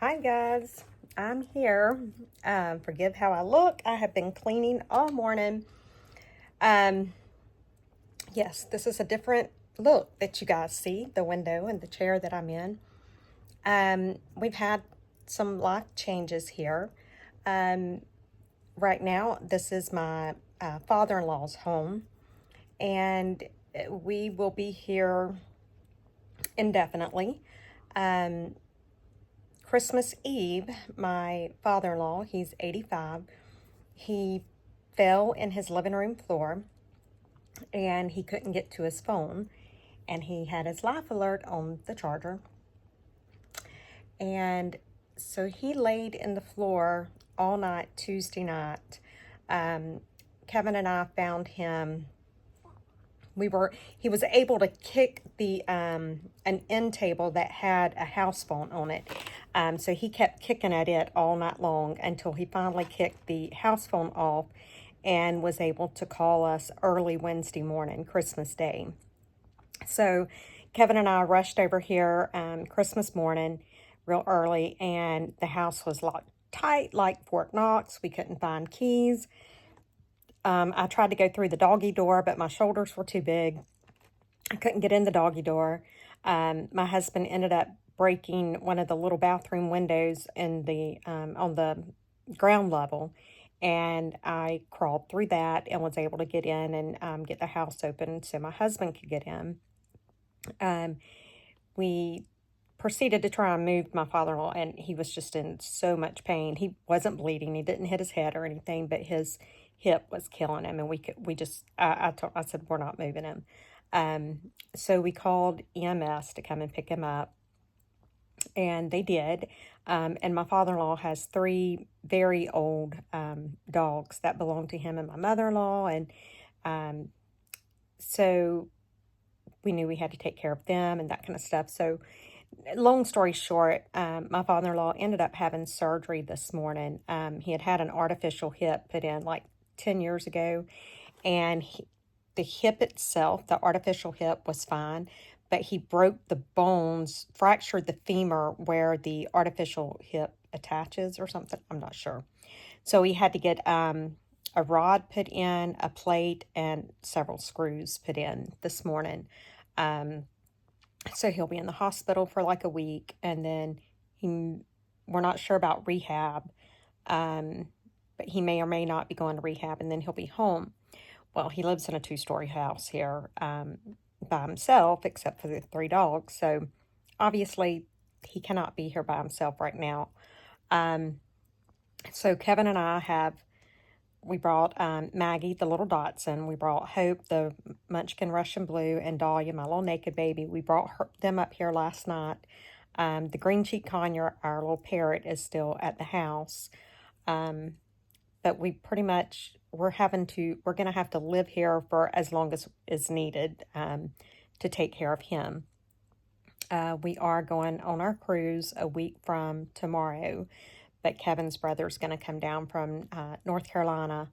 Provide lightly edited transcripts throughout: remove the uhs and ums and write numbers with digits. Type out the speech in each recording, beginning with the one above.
Hi guys, I'm here. Forgive how I look. I have been cleaning all morning. Um, yes, this is a different look that you guys see, the window and the chair that I'm in. We've had some life changes here. Um, right now, this is my father-in-law's home, and we will be here indefinitely. Um, Christmas Eve, my father-in-law, he's 85, he fell in his living room floor and he couldn't get to his phone, and he had his life alert on the charger, and so he laid in the floor all night Tuesday night. Kevin and I found him. He was able to kick the an end table that had a house phone on it. So he kept kicking at it all night long until he finally kicked the house phone off and was able to call us early Wednesday morning, Christmas Day. So Kevin and I rushed over here Christmas morning real early, and the house was locked tight like Fort Knox. We couldn't find keys. I tried to go through the doggy door, but my shoulders were too big. I couldn't get in the doggy door. My husband ended up breaking one of the little bathroom windows in the on the ground level, and I crawled through that and was able to get in and get the house open so my husband could get in. We proceeded to try and move my father-in-law, and he was just in so much pain. He wasn't bleeding. He didn't hit his head or anything, but his hip was killing him, and I said, we're not moving him. So we called EMS to come and pick him up, and they did. And my father-in-law has three very old dogs that belong to him and my mother-in-law, and so we knew we had to take care of them and that kind of stuff. So long story short, my father-in-law ended up having surgery this morning. He had had an artificial hip put in like 10 years ago, and the hip itself, the artificial hip, was fine, but he broke the bones, fractured the femur where the artificial hip attaches or something. I'm not sure. So he had to get a rod put in, a plate, and several screws put in this morning. So he'll be in the hospital for like a week, and then we're not sure about rehab, but he may or may not be going to rehab, and then he'll be home. Well, he lives in a 2-story house here by himself, except for the 3 dogs. So obviously he cannot be here by himself right now. So Kevin and we brought Maggie, the little Dotson. We brought Hope, the Munchkin Russian Blue, and Dahlia, my little naked baby. We brought them up here last night. The green cheek conure, our little parrot, is still at the house. But we pretty much, we're going to have to live here for as long as is needed to take care of him. We are going on our cruise a week from tomorrow, but Kevin's brother's going to come down from North Carolina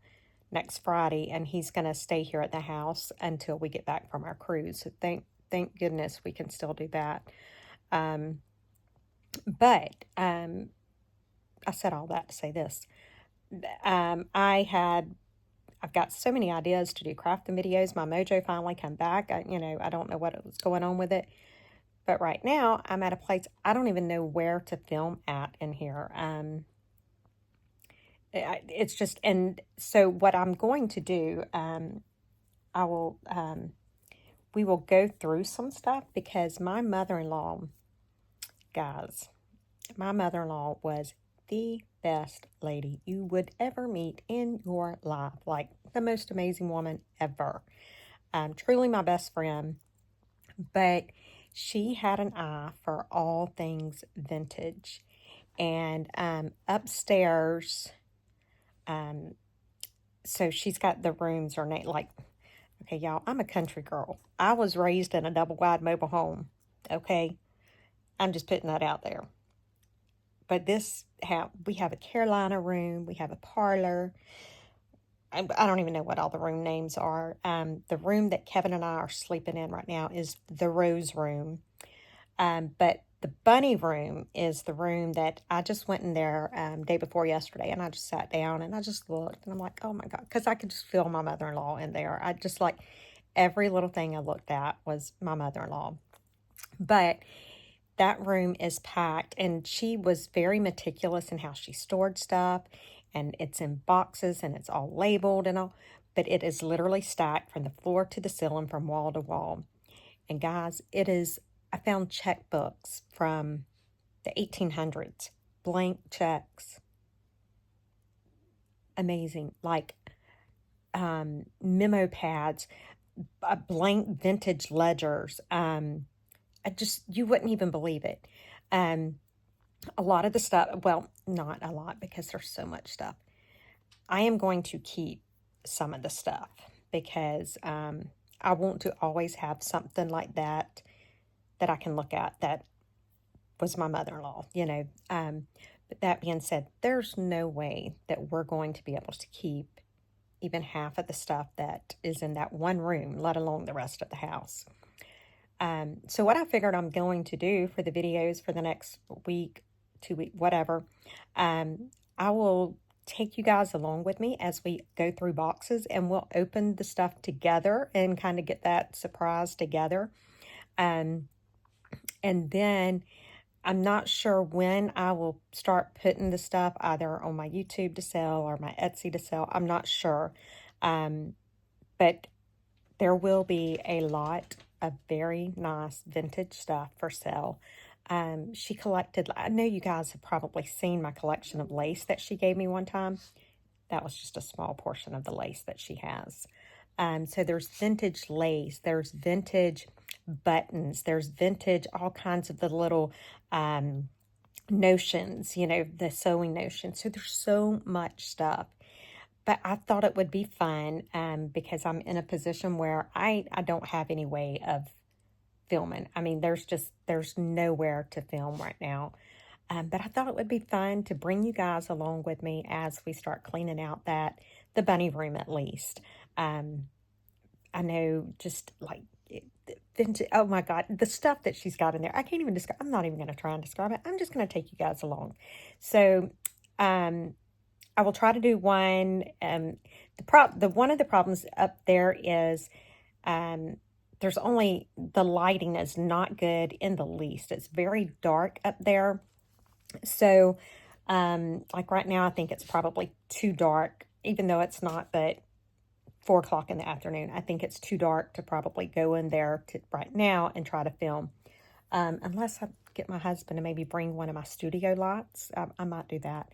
next Friday, and he's going to stay here at the house until we get back from our cruise. So thank goodness we can still do that. But I said all that to say this. I've got so many ideas to do crafting videos. My mojo finally come back. I don't know what was going on with it. But right now, I'm at a place I don't even know where to film at in here. It's just, and so what I'm going to do, we will go through some stuff, because my mother-in-law, guys, my mother-in-law was the best lady you would ever meet in your life. Like the most amazing woman ever. Truly my best friend. But she had an eye for all things vintage. And upstairs, so she's got the rooms ornate. Like, okay, y'all, I'm a country girl. I was raised in a double wide mobile home. Okay, I'm just putting that out there. But we have a Carolina room. We have a parlor. I don't even know what all the room names are. The room that Kevin and I are sleeping in right now is the Rose Room. But The bunny room is the room that I just went in there day before yesterday, and I just sat down and I just looked, and I'm like, oh my God, because I could just feel my mother-in-law in there. I just like every little thing I looked at was my mother-in-law. But that room is packed, and she was very meticulous in how she stored stuff, and it's in boxes and it's all labeled and all, but it is literally stacked from the floor to the ceiling, from wall to wall. And guys, I found checkbooks from the 1800s, blank checks. Amazing. Like memo pads, blank vintage ledgers. You wouldn't even believe it. A lot of the stuff, well, not a lot because there's so much stuff. I am going to keep some of the stuff because I want to always have something like that I can look at that was my mother-in-law, But that being said, there's no way that we're going to be able to keep even half of the stuff that is in that one room, let alone the rest of the house. So what I figured I'm going to do for the videos for the next week, 2 week, whatever, I will take you guys along with me as we go through boxes, and we'll open the stuff together and kind of get that surprise together. And then I'm not sure when I will start putting the stuff either on my YouTube to sell or my Etsy to sell. I'm not sure. But there will be a lot of very nice vintage stuff for sale. She collected, I know you guys have probably seen my collection of lace that she gave me one time. That was just a small portion of the lace that she has. So there's vintage lace, there's vintage buttons, there's vintage, all kinds of the little notions, the sewing notions. So there's so much stuff. But I thought it would be fun because I'm in a position where I don't have any way of filming. I mean, there's nowhere to film right now. But I thought it would be fun to bring you guys along with me as we start cleaning out the bunny room at least. I know just like vintage, oh my God, the stuff that she's got in there. I can't even describe, I'm not even going to try and describe it. I'm just going to take you guys along. So, I will try to do one. One of the problems up there is there's only, the lighting is not good in the least. It's very dark up there. So, like right now, I think it's probably too dark, even though it's not, but 4 o'clock in the afternoon. I think it's too dark to probably go in there right now and try to film. Unless I get my husband to maybe bring one of my studio lights. I might do that.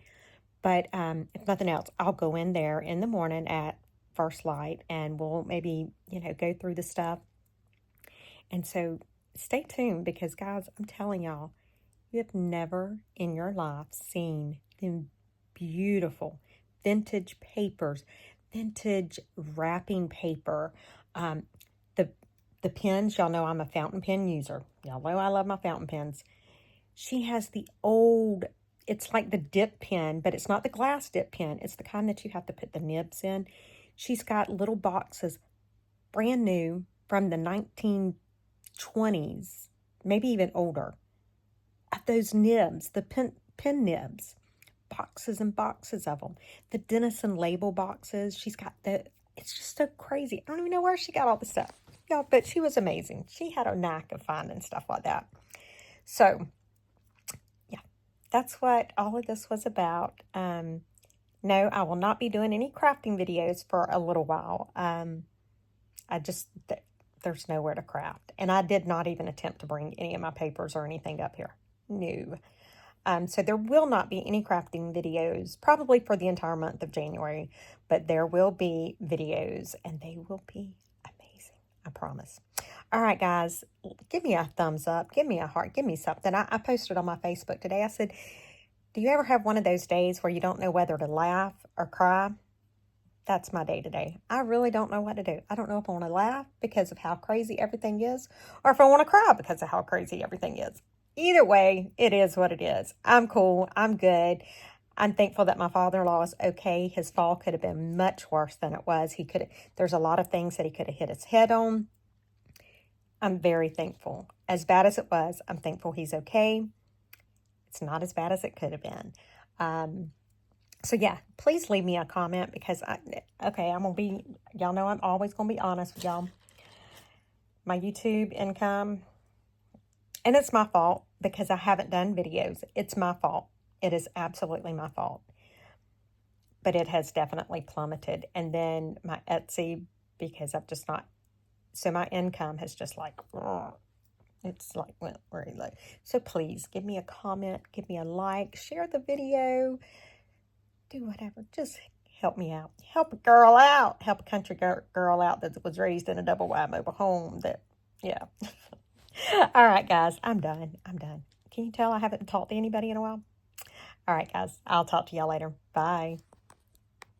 But if nothing else, I'll go in there in the morning at first light, and we'll maybe, go through the stuff. And so stay tuned because, guys, I'm telling y'all, you have never in your life seen them beautiful vintage papers, vintage wrapping paper. The pens, y'all know I'm a fountain pen user. Y'all know I love my fountain pens. She has the old, it's like the dip pen, but it's not the glass dip pen. It's the kind that you have to put the nibs in. She's got little boxes, brand new, from the 1920s, maybe even older, of those nibs, the pen nibs, boxes and boxes of them. The Denison label boxes, she's got it's just so crazy. I don't even know where she got all the stuff. Y'all, but she was amazing. She had a knack of finding stuff like that. So, yeah, that's what all of this was about. No, I will not be doing any crafting videos for a little while. There's nowhere to craft. And I did not even attempt to bring any of my papers or anything up here. No. So there will not be any crafting videos, probably for the entire month of January, but there will be videos, and they will be amazing, I promise. All right, guys, give me a thumbs up, give me a heart, give me something. I posted on my Facebook today, I said, do you ever have one of those days where you don't know whether to laugh or cry? That's my day today. I really don't know what to do. I don't know if I want to laugh because of how crazy everything is, or if I want to cry because of how crazy everything is. Either way, it is what it is. I'm cool. I'm good. I'm thankful that my father-in-law is okay. His fall could have been much worse than it was. There's a lot of things that he could have hit his head on. I'm very thankful. As bad as it was, I'm thankful he's okay. It's not as bad as it could have been. So yeah, please leave me a comment because I'm gonna be, y'all know I'm always gonna be honest with y'all. My YouTube income, and it's my fault because I haven't done videos. It's my fault. It is absolutely my fault. But it has definitely plummeted. And then my Etsy, because I've just not, so my income has just like, it's like went very low. So please give me a comment, give me a like, share the video, do whatever. Just help me out. Help a girl out. Help a country girl out that was raised in a double wide mobile home. That, yeah. All right, guys, I'm done. I'm done. Can you tell I haven't talked to anybody in a while? All right, guys, I'll talk to y'all later. Bye.